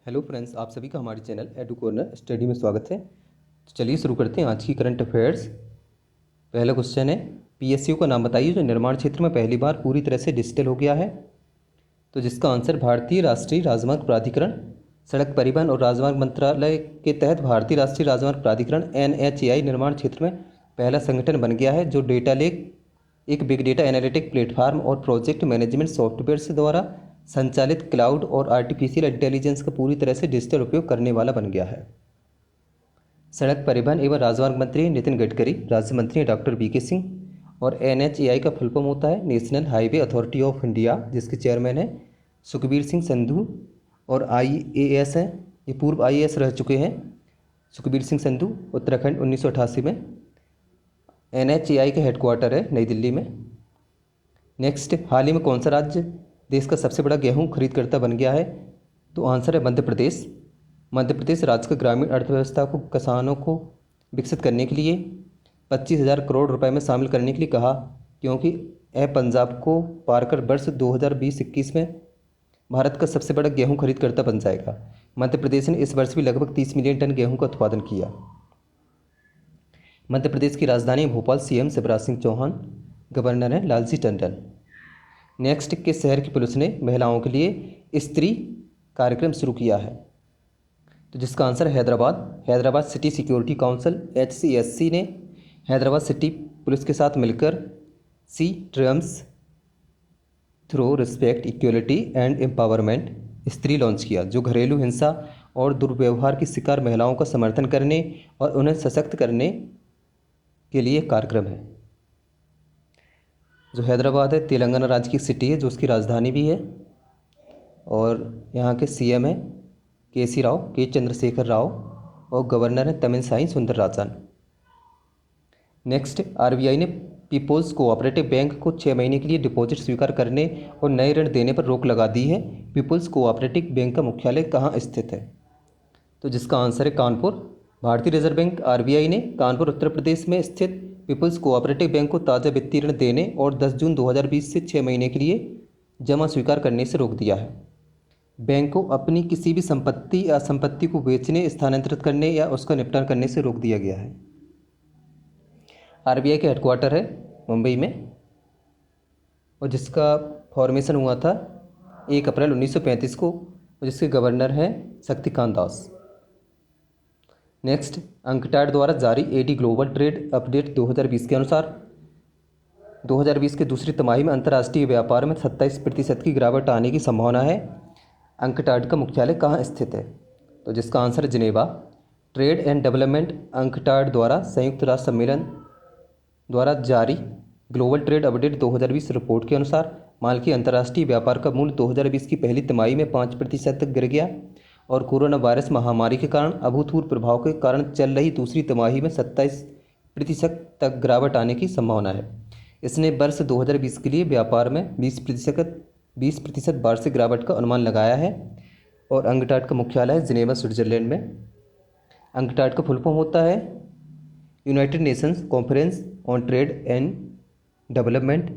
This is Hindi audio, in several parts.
हेलो फ्रेंड्स, आप सभी का हमारे चैनल एडू कॉर्नर स्टडी में स्वागत है। तो चलिए शुरू करते हैं आज की करंट अफेयर्स। पहला क्वेश्चन है, पीएसयू का नाम बताइए जो निर्माण क्षेत्र में पहली बार पूरी तरह से डिजिटल हो गया है। तो जिसका आंसर भारतीय राष्ट्रीय राजमार्ग प्राधिकरण। सड़क परिवहन और राजमार्ग मंत्रालय के तहत भारतीय राष्ट्रीय राजमार्ग प्राधिकरण NHAI निर्माण क्षेत्र में पहला संगठन बन गया है जो डेटा लेक, एक बिग डेटा एनालिटिक प्लेटफार्म और प्रोजेक्ट मैनेजमेंट सॉफ्टवेयर से द्वारा संचालित क्लाउड और आर्टिफिशियल इंटेलिजेंस का पूरी तरह से डिजिटल उपयोग करने वाला बन गया है। सड़क परिवहन एवं राजमार्ग मंत्री नितिन गडकरी, राज्य मंत्री डॉक्टर VK सिंह और NHAI का फुल फॉर्म होता है national highway authority of India, जिसके चेयरमैन हैं सुखबीर सिंह संधू और IAS हैं, ये पूर्व IAS रह चुके हैं। सुखबीर सिंह संधू उत्तराखंड 1988 में। NHAI का हेडक्वार्टर है नई दिल्ली में। नेक्स्ट, हाल ही में कौन सा राज्य देश का सबसे बड़ा गेहूं खरीदकर्ता बन गया है? तो आंसर है मध्य प्रदेश। मध्य प्रदेश राज्य की ग्रामीण अर्थव्यवस्था को किसानों को विकसित करने के लिए 25,000 करोड़ रुपए में शामिल करने के लिए कहा, क्योंकि यह पंजाब को पार कर वर्ष 2020-21 में भारत का सबसे बड़ा गेहूं खरीदकर्ता बन जाएगा। मध्य प्रदेश ने इस वर्ष भी लगभग 30 मिलियन टन गेहूं का उत्पादन किया। मध्य प्रदेश की राजधानी भोपाल, CM शिवराज सिंह चौहान, गवर्नर हैं लालजी टंडन। नेक्स्ट, किस शहर की पुलिस ने महिलाओं के लिए स्त्री कार्यक्रम शुरू किया है? तो जिसका आंसर है Hyderabad. Hyderabad city security council HCSC ने हैदराबाद सिटी पुलिस के साथ मिलकर she teams through respect, equality and empowerment Stree launch किया, जो घरेलू हिंसा और दुर्व्यवहार की शिकार महिलाओं का समर्थन करने और उन्हें सशक्त करने के लिए कार्यक्रम है। जो हैदराबाद है तेलंगाना राज्य की सिटी है, जो उसकी राजधानी भी है, और यहाँ के CM है K चंद्रशेखर राव और गवर्नर है तमिलसाई सुंदरराजन। नेक्स्ट, RBI ने पीपुल्स कोऑपरेटिव बैंक को 6 महीने के लिए डिपॉजिट स्वीकार करने और नए ऋण देने पर रोक लगा दी है। पीपुल्स कोऑपरेटिव बैंक का मुख्यालय कहाँ स्थित है? तो जिसका आंसर है कानपुर। भारतीय रिजर्व बैंक RBI ने कानपुर उत्तर प्रदेश में स्थित पीपुल्स कोऑपरेटिव बैंक को ताज़ा वित्तीय ऋण देने और 10 जून 2020 से 6 महीने के लिए जमा स्वीकार करने से रोक दिया है। बैंक को अपनी किसी भी संपत्ति या संपत्ति को बेचने, स्थानांतरित करने या उसका निपटान करने से रोक दिया गया है। RBI का हेडक्वार्टर है मुंबई में और जिसका फॉर्मेशन हुआ था 1 अप्रैल 1935 को, और जिसके गवर्नर हैं शक्तिकांत दास। नेक्स्ट, अंकटैड द्वारा जारी AD ग्लोबल ट्रेड अपडेट 2020 के अनुसार 2020 के दूसरी तिमाही में अंतर्राष्ट्रीय व्यापार में 27% की गिरावट आने की संभावना है। अंकटैड का मुख्यालय कहाँ स्थित है? तो जिसका आंसर है जिनेवा। ट्रेड एंड डेवलपमेंट अंकटैड द्वारा संयुक्त राष्ट्र सम्मेलन द्वारा जारी ग्लोबल ट्रेड अपडेट 2020 रिपोर्ट के अनुसार माल के अंतर्राष्ट्रीय व्यापार का मूल्य 2020 की पहली तिमाही में 5% तक गिर गया और कोरोना वायरस महामारी के कारण अभूतपूर्व प्रभाव के कारण चल रही दूसरी तिमाही में 27% तक गिरावट आने की संभावना है। इसने वर्ष 2020 के लिए व्यापार में 20% वार्षिक गिरावट का अनुमान लगाया है और अंकटैड का मुख्यालय है जिनेवा, स्विट्जरलैंड में। अंकटैड का फुल फॉर्म होता है United Nations conference on trade and development,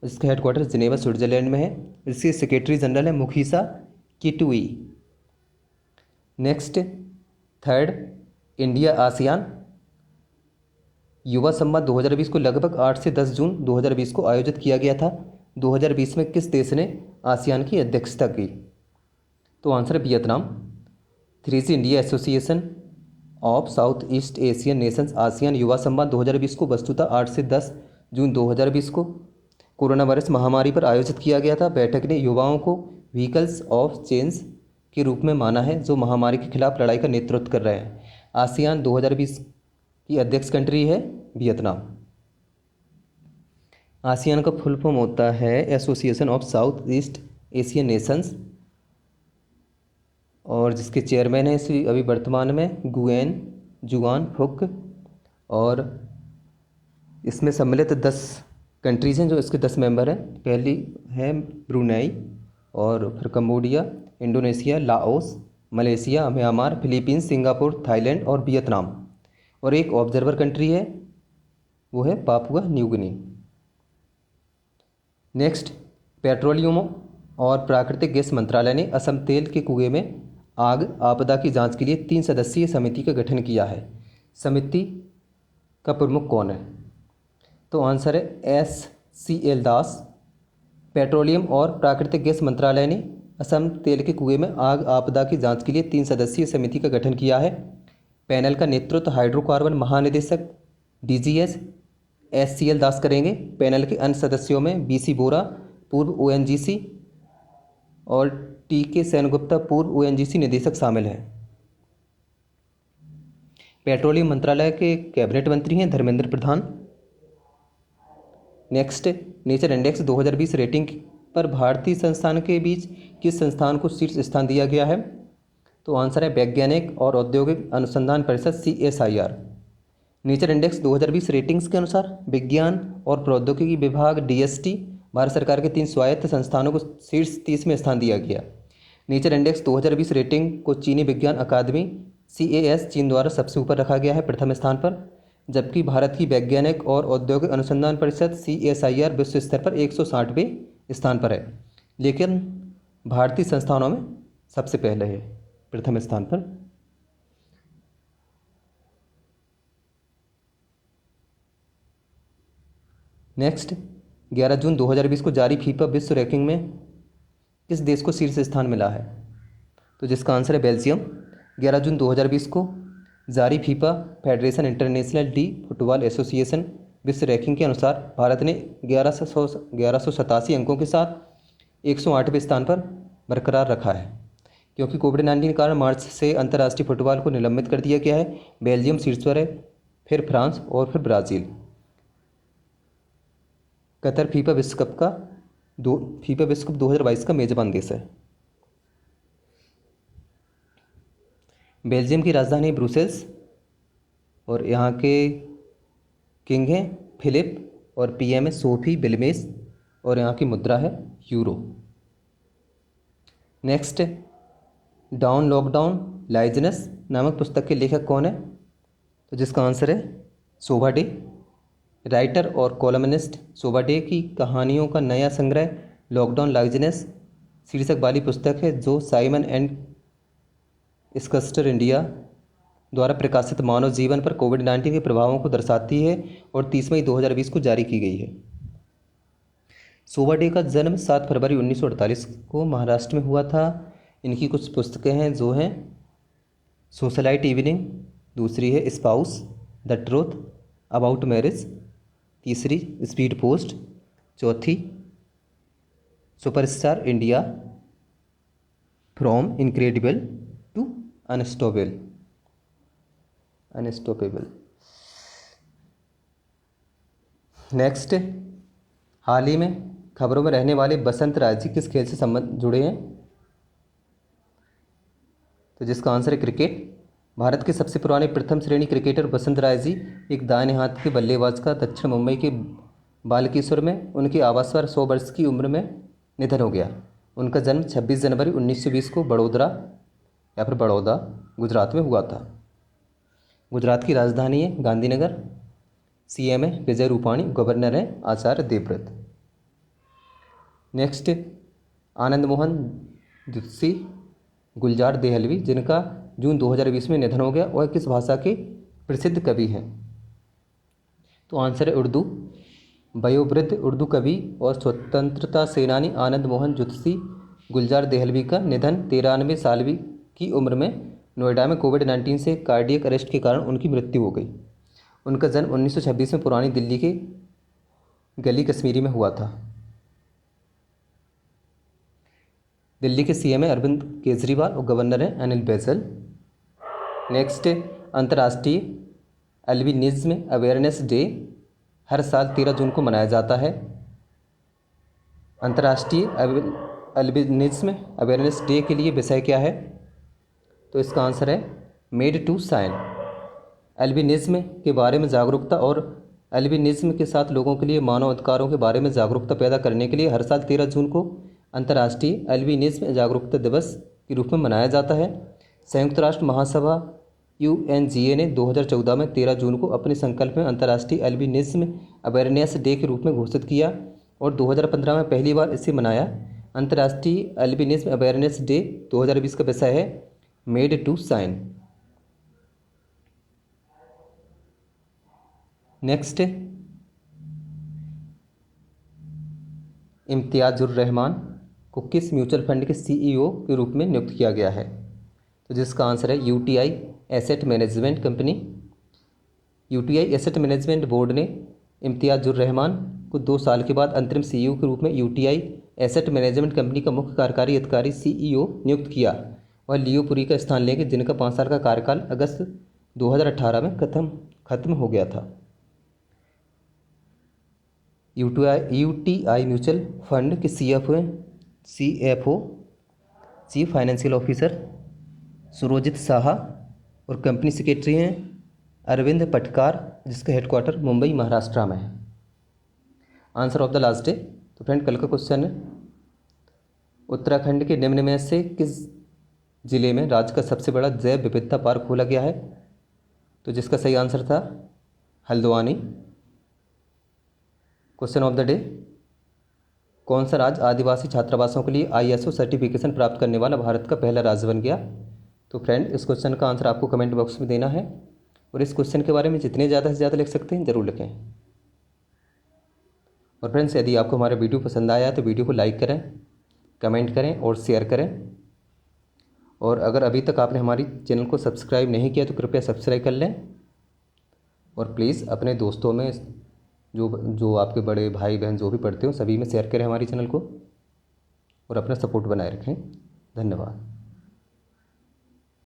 इसका हेडक्वार्टर जिनेवा, स्विट्जरलैंड में है। इसके सेक्रेटरी जनरल है मुखीसा किटुई। नेक्स्ट, थर्ड, इंडिया आसियान युवा संवाद 2020 को लगभग 8 से 10 जून 2020 को आयोजित किया गया था। 2020 में किस देश ने आसियान की अध्यक्षता की? तो आंसर है Vietnam. 3G India association of south east Asian Nations ASEAN युवा संवाद 2020 को वस्तुतः 8 से 10 जून 2020 को कोरोना वायरस महामारी पर आयोजित किया गया था। बैठक ने युवाओं को व्हीकल्स ऑफ चेंज के रूप में माना है, जो महामारी के खिलाफ लड़ाई का नेतृत्व कर रहे हैं। आसियान 2020 की अध्यक्ष कंट्री है वियतनाम। आसियान का फुल फॉर्म होता है association of south east Asian Nations और जिसके चेयरमैन हैं अभी वर्तमान में गुएन जुआन फुक, और इसमें सम्मिलित 10 कंट्रीज़ हैं जो इसके 10 मेंबर हैं। पहली है ब्रुनेई और फिर Cambodia, Indonesia, Laos, Malaysia, Myanmar, Philippines, Singapore, Thailand और वियतनाम, और एक ऑब्जर्वर कंट्री है वो है Papua New Guinea. Next, petroleum और प्राकृतिक गैस मंत्रालय ने असम तेल के कुएं में आग आपदा की जांच के लिए 3 सदस्यीय समिति का गठन किया है? समिति का प्रमुख कौन है? तो आंसर है SCL दास। पेट्रोलियम और प्राकृतिक गैस मंत्रालय ने असम तेल के कुएं में आग आपदा की जांच के लिए 3 सदस्यीय समिति का गठन किया है। पैनल का नेतृत्व हाइड्रोकार्बन महानिदेशक DGS SCL दास करेंगे। पैनल के अन्य सदस्यों में BC बोरा पूर्व ONGC और TK सेनगुप्ता पूर्व ONGC निदेशक शामिल हैं। पेट्रोलियम मंत्रालय के कैबिनेट मंत्री हैं Dharmendra Pradhan. Next, nature index 2020 rating पर भारतीय संस्थान के बीच किस संस्थान को शीर्ष स्थान दिया गया है? तो आंसर है वैज्ञानिक और औद्योगिक अनुसंधान परिषद CSIR। नेचर इंडेक्स 2020 रेटिंग्स के अनुसार विज्ञान और प्रौद्योगिकी विभाग DST भारत सरकार के 3 स्वायत्त संस्थानों को शीर्ष 30 में स्थान दिया गया। नेचर इंडेक्स 2020 रेटिंग को चीनी विज्ञान अकादमी CAS चीन द्वारा सबसे ऊपर रखा गया है, प्रथम स्थान पर, जबकि भारत की वैज्ञानिक और औद्योगिक अनुसंधान परिषद CSIR विश्व स्तर पर 160वें स्थान पर है, लेकिन भारतीय संस्थानों में सबसे पहले है, प्रथम स्थान पर। नेक्स्ट, 11 जून 2020 को जारी फीफा विश्व रैंकिंग में किस देश को शीर्ष स्थान मिला है? तो जिसका आंसर है बेल्जियम। 11 जून 2020 को जारी FIFA federation international D football association विश्व रैंकिंग के अनुसार भारत ने 1187 अंकों के साथ 108वें स्थान पर बरकरार रखा है। क्योंकि कोविड-19 के कारण मार्च से अंतर्राष्ट्रीय फुटबॉल को निलंबित कर दिया गया है, बेल्जियम शीर्ष पर है, फिर फ्रांस और फिर ब्राज़ील। कतर फीफा विश्व कप 2022 का मेजबान देश है। बेल्जियम की राजधानी ब्रुसेल्स और यहाँ के किंग हैं फिलिप और PM है सोफी विल्मेस और यहाँ की मुद्रा है यूरो। नेक्स्ट, डाउन लॉकडाउन लाइजनस नामक पुस्तक के लेखक कौन है? तो जिसका आंसर है शोभा डे। राइटर और कॉलमनिस्ट शोभा डे की कहानियों का नया संग्रह लॉकडाउन लाइजनेस शीर्षक वाली पुस्तक है, जो साइमन एंड स्कस्टर इंडिया द्वारा प्रकाशित मानव जीवन पर कोविड-19 के प्रभावों को दर्शाती है और 30 मई 2020 को जारी की गई है। शोभा डे का जन्म 7 फरवरी 1948 को महाराष्ट्र में हुआ था। इनकी कुछ पुस्तकें हैं जो हैं सोशलाइट इवनिंग, दूसरी है spouse, the truth about marriage, तीसरी स्पीड पोस्ट, चौथी superstar India from incredible to unstoppable. Next, हाल ही में खबरों में रहने वाले बसंत राय जी किस खेल से संबंध जुड़े हैं? तो जिसका आंसर है क्रिकेट। भारत के सबसे पुराने प्रथम श्रेणी क्रिकेटर बसंत राय जी एक दाहिने हाथ के बल्लेबाज का दक्षिण मुंबई के बालकेश्वर में उनके आवास पर 100 वर्ष की उम्र में निधन हो गया। उनका जन्म 26 जनवरी 1920 को बड़ौदा गुजरात में हुआ था। गुजरात की राजधानी है गांधीनगर। CM है विजय रूपाणी, गवर्नर है आचार्य देवव्रत। नेक्स्ट, आनंद मोहन जुत्सी गुलजार देहलवी जिनका जून 2020 में निधन हो गया, वह किस भाषा के प्रसिद्ध कवि हैं? तो आंसर है उर्दू। वयोवृद्ध उर्दू कवि और स्वतंत्रता सेनानी आनंद मोहन जुत्सी गुलजार देहलवी का निधन 93 साल की उम्र में नोएडा में कोविड-19 से कार्डियक अरेस्ट के कारण उनकी मृत्यु हो गई। उनका जन्म 1926 में पुरानी दिल्ली के गली कश्मीरी में हुआ था। दिल्ली के CM है अरविंद केजरीवाल और गवर्नर है अनिल बैजल। नेक्स्ट, अंतर्राष्ट्रीय अल्बिनिज्म अवेयरनेस डे हर साल 13 जून को मनाया जाता है। अंतर्राष्ट्रीय अल्बिनिज्म अवेयरनेस डे के लिए विषय क्या है? तो इसका आंसर है मेड टू शाइन। अल्बिनिज्म के बारे में जागरूकता और अल्बिनिज्म के साथ लोगों के लिए मानव अधिकारों के बारे में जागरूकता पैदा करने के लिए हर साल 13 जून को अंतर्राष्ट्रीय अल्बिनिज्म जागरूकता दिवस के रूप में मनाया जाता है। संयुक्त राष्ट्र महासभा UNGA ने 2014 में 13 जून को अपने संकल्प में अंतर्राष्ट्रीय अल्बिनिज्म अवेयरनेस डे के रूप में घोषित किया और 2015 में पहली बार इसे मनाया। अंतर्राष्ट्रीय अल्बिनिज्म अवेयरनेस डे 2020 का विषय है made to shine. Next, Imtiazur Rahman को किस म्यूचुअल फंड के सीईओ के रूप में नियुक्त किया गया है? तो जिसका आंसर है UTI asset management company. UTI asset management board ने इम्तियाजुर रहमान को 2 साल के बाद अंतरिम सीईओ के रूप में यूटीआई एसेट मैनेजमेंट कंपनी का मुख्य कार्यकारी अधिकारी सीईओ नियुक्त किया। वह लियो पुरी का स्थान लेंगे, जिनका 5 साल का कार्यकाल अगस्त 2018 में खत्म हो गया था। यूटीआई म्यूचुअल फंड के CFO chief financial officer Surojit Saha और कंपनी सेक्रेटरी हैं अरविंद पटकार, जिसका हेडक्वार्टर मुंबई महाराष्ट्र में है। Answer of the last day. तो फ्रेंड, कल का क्वेश्चन है, उत्तराखंड के निम्न में से किस जिले में राज्य का सबसे बड़ा जैव विविधता पार्क खोला गया है? तो जिसका सही आंसर था Haldwani. Question of the day, कौन सा राज्य आदिवासी छात्रावासों के लिए आईएसओ सर्टिफिकेशन प्राप्त करने वाला भारत का पहला राज्य बन गया? तो फ्रेंड, इस क्वेश्चन का आंसर आपको कमेंट बॉक्स में देना है और इस क्वेश्चन के बारे में जितने ज़्यादा से ज़्यादा लिख सकते हैं ज़रूर लिखें। और फ्रेंड्स, यदि आपको हमारा वीडियो पसंद आया तो वीडियो को लाइक करें, कमेंट करें और शेयर करें। और अगर अभी तक आपने हमारी चैनल को सब्सक्राइब नहीं किया तो कृपया सब्सक्राइब कर लें। और प्लीज़ अपने दोस्तों में जो आपके बड़े भाई बहन जो भी पढ़ते हो सभी में शेयर करें हमारी चैनल को और अपना सपोर्ट बनाए रखें। धन्यवाद।